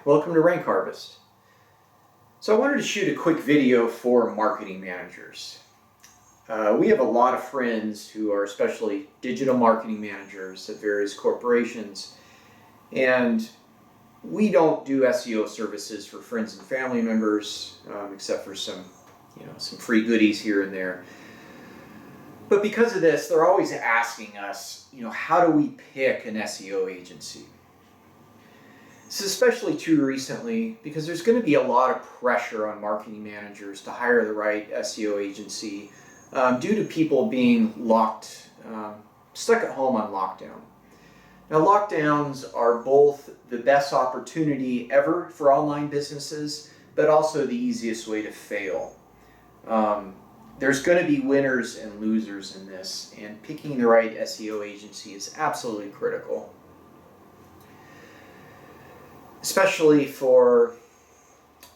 welcome to Rank Harvest. So I wanted to shoot a quick video for marketing managers. We have a lot of friends who are especially digital marketing managers at various corporations, and we don't do SEO services for friends and family members, except for some free goodies here and there. But because of this, they're always asking us, how do we pick an SEO agency? This is especially true recently because there's going to be a lot of pressure on marketing managers to hire the right SEO agency due to people being stuck at home on lockdown. Now, lockdowns are both the best opportunity ever for online businesses, but also the easiest way to fail. There's going to be winners and losers in this, and picking the right SEO agency is absolutely critical. Especially for,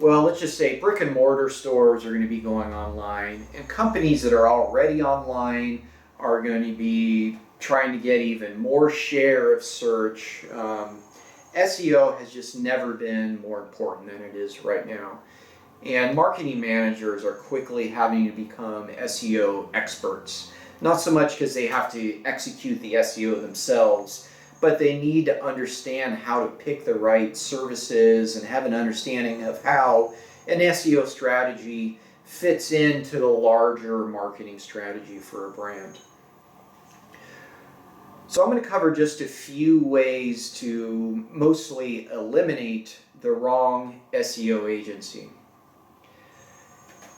let's just say brick and mortar stores are going to be going online, and companies that are already online are going to be trying to get even more share of search. SEO has just never been more important than it is right now. And marketing managers are quickly having to become SEO experts. Not so much because they have to execute the SEO themselves, but they need to understand how to pick the right services and have an understanding of how an SEO strategy fits into the larger marketing strategy for a brand. So I'm going to cover just a few ways to mostly eliminate the wrong SEO agency.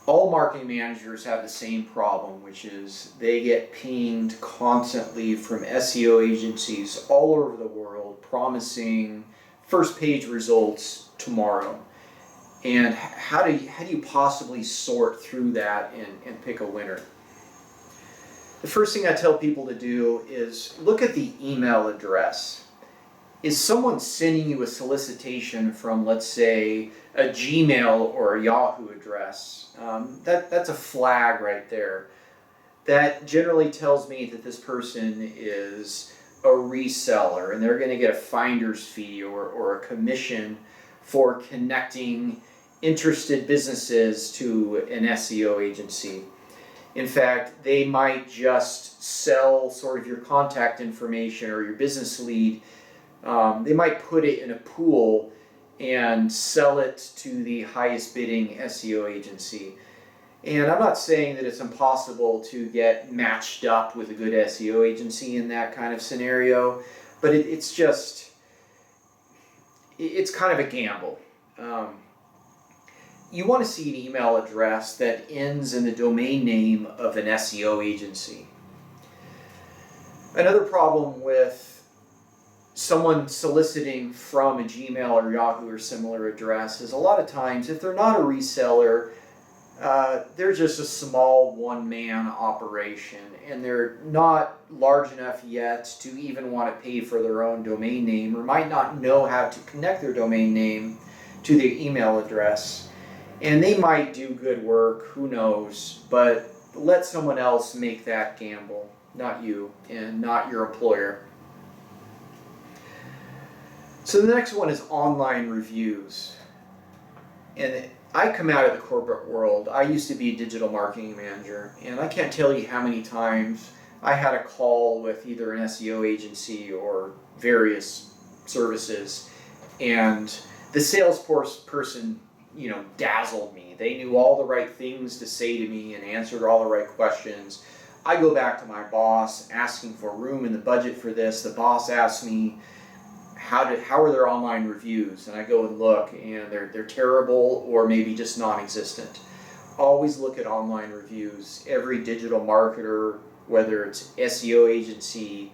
All marketing managers have the same problem, which is they get pinged constantly from SEO agencies all over the world promising first page results tomorrow. And how do you possibly sort through that and pick a winner? The first thing I tell people to do is look at the email address. Is someone sending you a solicitation from, let's say, a Gmail or a Yahoo address? That's a flag right there. That generally tells me that this person is a reseller, and they're going to get a finder's fee or a commission for connecting interested businesses to an SEO agency. In fact, they might just sell sort of your contact information or your business lead. They might put it in a pool and sell it to the highest bidding SEO agency. And I'm not saying that it's impossible to get matched up with a good SEO agency in that kind of scenario, but it's kind of a gamble. You want to see an email address that ends in the domain name of an SEO agency. Another problem with someone soliciting from a Gmail or Yahoo or similar address is a lot of times, if they're not a reseller, they're just a small one-man operation, and they're not large enough yet to even want to pay for their own domain name, or might not know how to connect their domain name to their email address. And they might do good work, who knows, but let someone else make that gamble, not you, and not your employer. So the next one is online reviews. And I come out of the corporate world. I used to be a digital marketing manager, and I can't tell you how many times I had a call with either an SEO agency or various services, and the sales person, dazzled me. They knew all the right things to say to me and answered all the right questions. I go back to my boss asking for room in the budget for this. The boss asks me, how are their online reviews? And I go and look, and they're terrible or maybe just non-existent. Always look at online reviews. Every digital marketer, whether it's SEO agency,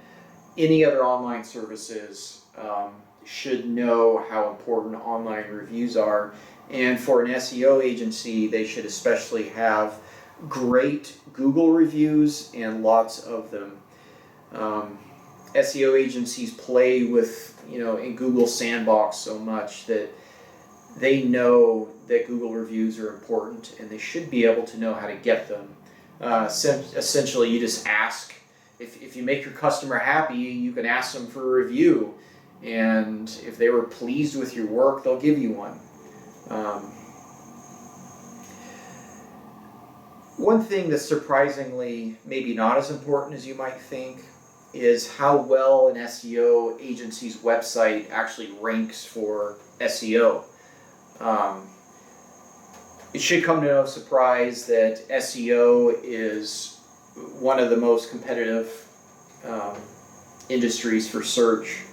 any other online services, should know how important online reviews are. And for an SEO agency, they should especially have great Google reviews and lots of them. SEO agencies play with, in Google sandbox so much that they know that Google reviews are important, and they should be able to know how to get them. Essentially, you just ask. If you make your customer happy, you can ask them for a review. And if they were pleased with your work, they'll give you one. One thing that's surprisingly maybe not as important as you might think is how well an SEO agency's website actually ranks for SEO. It should come to no surprise that SEO is one of the most competitive industries for search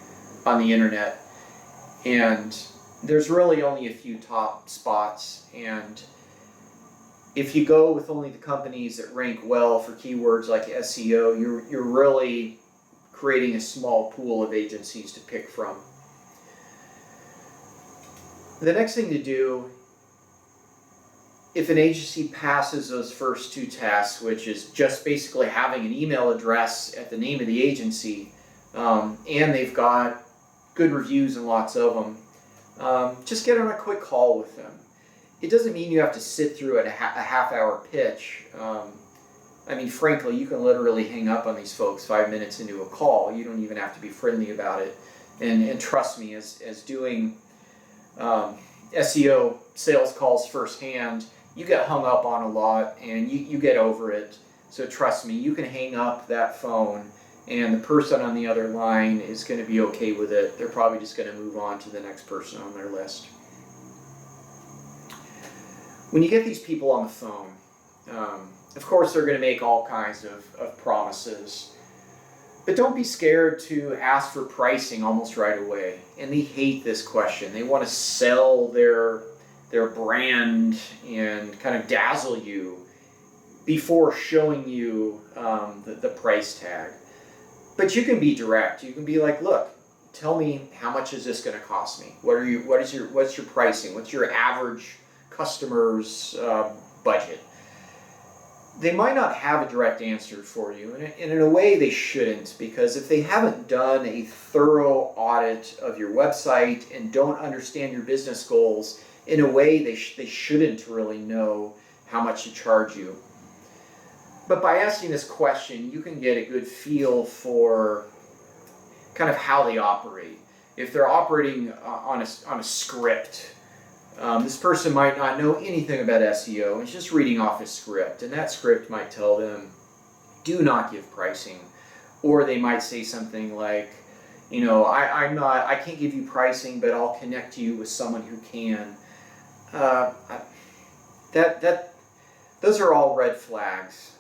on the internet, and there's really only a few top spots, and if you go with only the companies that rank well for keywords like SEO, you're really creating a small pool of agencies to pick from. The next thing to do, if an agency passes those first two tests, which is just basically having an email address at the name of the agency, and they've got good reviews and lots of them, just get on a quick call with them. It doesn't mean you have to sit through a half-hour pitch. I mean, frankly, you can literally hang up on these folks 5 minutes into a call. You don't even have to be friendly about it. And trust me, as doing SEO sales calls firsthand, you get hung up on a lot and you get over it. So trust me, you can hang up that phone and the person on the other line is going to be okay with it. They're probably just going to move on to the next person on their list. When you get these people on the phone, of course they're going to make all kinds of promises. But don't be scared to ask for pricing almost right away. And they hate this question. They want to sell their brand and kind of dazzle you before showing you the price tag. But you can be direct. You can be like, look, tell me, how much is this going to cost me? What's your pricing? What's your average customer's budget? They might not have a direct answer for you, and in a way they shouldn't, because if they haven't done a thorough audit of your website and don't understand your business goals, in a way they shouldn't really know how much to charge you. But by asking this question, you can get a good feel for kind of how they operate. If they're operating on a script, this person might not know anything about SEO and is just reading off a script, and that script might tell them, do not give pricing. Or they might say something like, you know, I can't give you pricing, but I'll connect you with someone who can. Those are all red flags.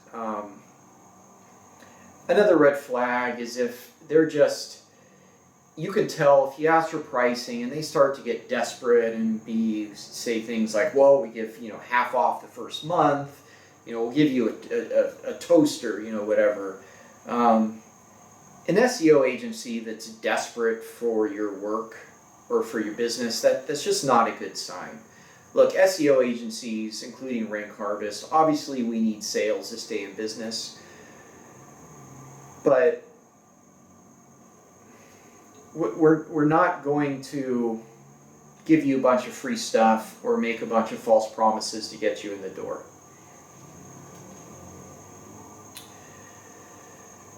Another red flag is if they're just, you can tell if you ask for pricing and they start to get desperate and say things like, well, we give, half off the first month, we'll give you a toaster, whatever. An SEO agency that's desperate for your work or for your business, that's just not a good sign. Look, SEO agencies, including Rank Harvest, obviously we need sales to stay in business, but we're not going to give you a bunch of free stuff or make a bunch of false promises to get you in the door.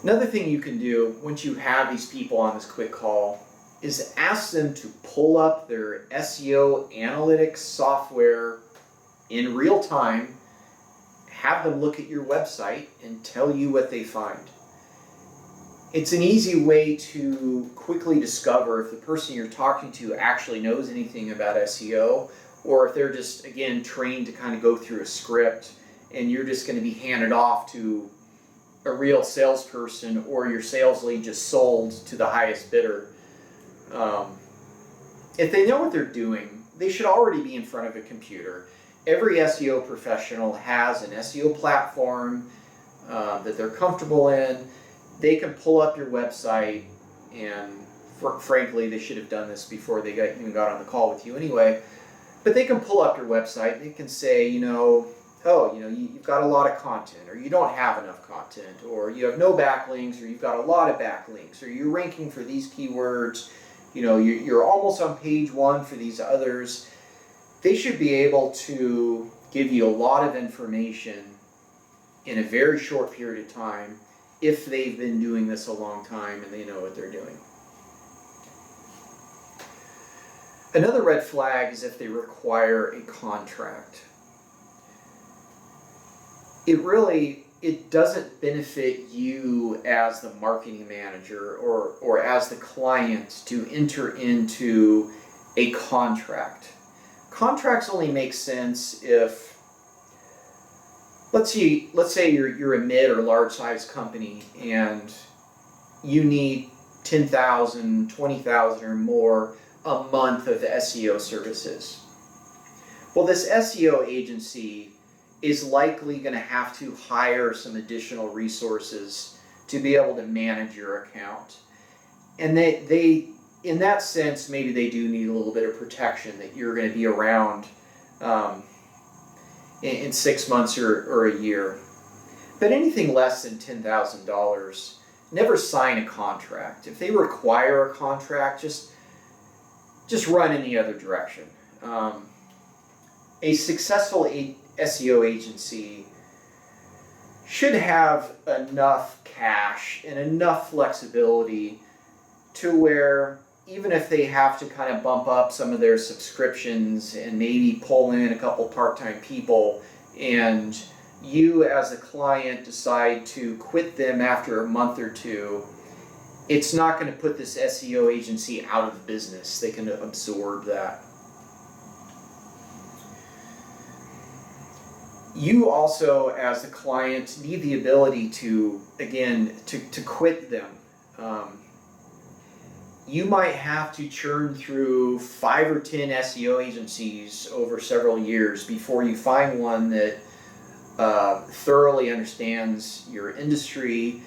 Another thing you can do once you have these people on this quick call is ask them to pull up their SEO analytics software in real time, have them look at your website and tell you what they find. It's an easy way to quickly discover if the person you're talking to actually knows anything about SEO, or if they're just, again, trained to kind of go through a script and you're just going to be handed off to a real salesperson, or your sales lead just sold to the highest bidder. If they know what they're doing, they should already be in front of a computer. Every SEO professional has an SEO platform that they're comfortable in. They can pull up your website, and frankly, they should have done this before they even got on the call with you anyway. But they can pull up your website. They can say, you've got a lot of content, or you don't have enough content, or you have no backlinks, or you've got a lot of backlinks, or you're ranking for these keywords. You're almost on page 1 for these others. They should be able to give you a lot of information in a very short period of time if they've been doing this a long time and they know what they're doing. Another red flag is if they require a contract. It doesn't benefit you as the marketing manager or as the client to enter into a contract. Contracts only make sense if, let's say you're a mid or large size company and you need 10,000, 20,000 or more a month of SEO services. Well, this SEO agency is likely going to have to hire some additional resources to be able to manage your account. And they in that sense, maybe they do need a little bit of protection that you're going to be around in 6 months or a year. But anything less than $10,000, never sign a contract. If they require a contract, just run in the other direction. A successful SEO agency should have enough cash and enough flexibility to where even if they have to kind of bump up some of their subscriptions and maybe pull in a couple part-time people, and you as a client decide to quit them after a month or two, it's not going to put this SEO agency out of business. They can absorb that. You also, as the client, need the ability to quit them. You might have to churn through 5 or 10 SEO agencies over several years before you find one that thoroughly understands your industry,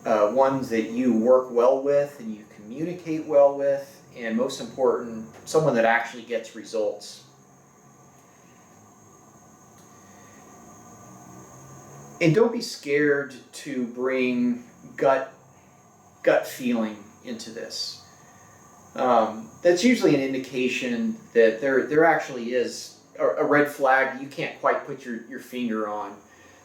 ones that you work well with and you communicate well with, and most important, someone that actually gets results. And don't be scared to bring gut feeling into this. That's usually an indication that there actually is a red flag that you can't quite put your finger on.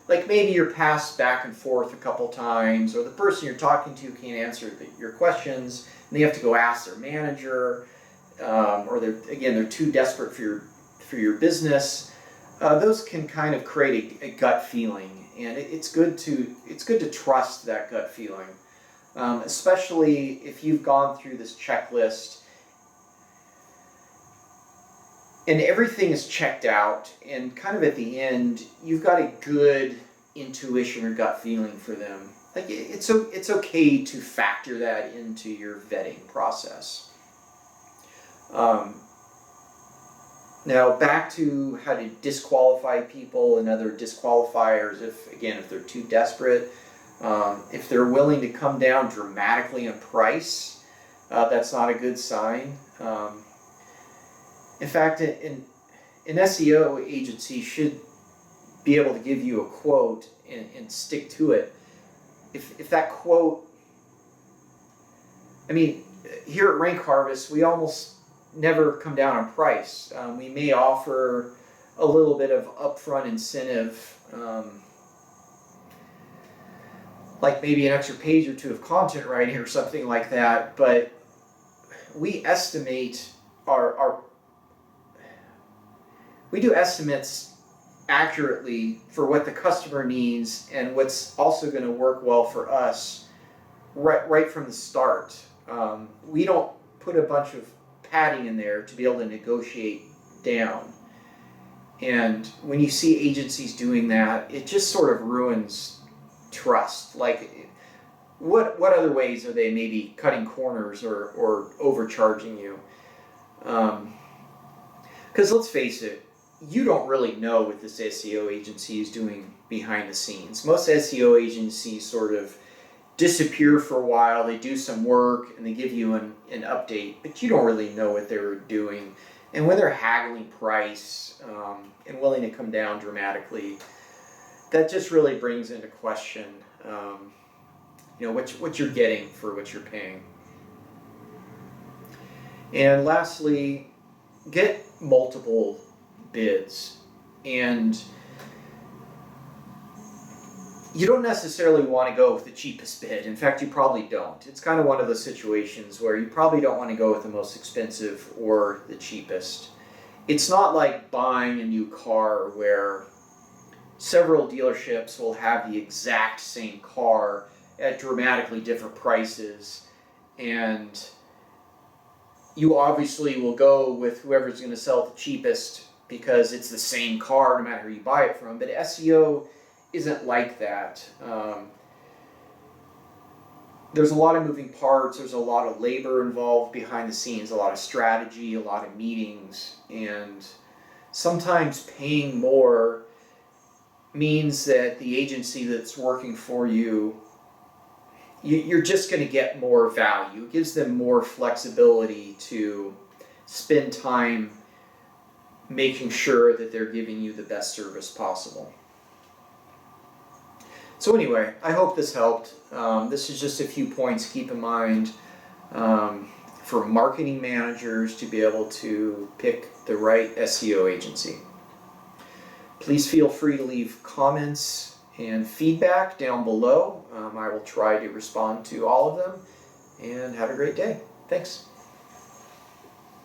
Like maybe you're passed back and forth a couple times, or the person you're talking to can't answer your questions, and they have to go ask their manager, or they're too desperate for your business. Those can kind of create a gut feeling. And it's good to trust that gut feeling, especially if you've gone through this checklist and everything is checked out, and kind of at the end you've got a good intuition or gut feeling for them. Like it's okay to factor that into your vetting process. Now back to how to disqualify people and other disqualifiers if they're too desperate. If they're willing to come down dramatically in price, that's not a good sign. In fact, an SEO agency should be able to give you a quote and stick to it. If that quote, here at Rank Harvest, we almost never come down on price. We may offer a little bit of upfront incentive, like maybe an extra page or two of content writing or something like that, but we estimate we do estimates accurately for what the customer needs and what's also going to work well for us right from the start. We don't put a bunch of padding in there to be able to negotiate down. And when you see agencies doing that, it just sort of ruins trust. Like, what other ways are they maybe cutting corners or overcharging you? Because let's face it, you don't really know what this SEO agency is doing behind the scenes. Most SEO agencies sort of disappear for a while, they do some work, and they give you an update, but you don't really know what they were doing. And when they're haggling price and willing to come down dramatically, that just really brings into question what you're getting for what you're paying. And lastly, get multiple bids. And you don't necessarily want to go with the cheapest bid. In fact, you probably don't. It's kind of one of those situations where you probably don't want to go with the most expensive or the cheapest. It's not like buying a new car where several dealerships will have the exact same car at dramatically different prices, and you obviously will go with whoever's going to sell it the cheapest because it's the same car no matter who you buy it from. But SEO isn't like that. There's a lot of moving parts, there's a lot of labor involved behind the scenes, a lot of strategy, a lot of meetings, and sometimes paying more means that the agency that's working for you, you're just going to get more value. It gives them more flexibility to spend time making sure that they're giving you the best service possible. So anyway, I hope this helped. This is just a few points to keep in mind for marketing managers to be able to pick the right SEO agency. Please feel free to leave comments and feedback down below. I will try to respond to all of them, and have a great day. Thanks.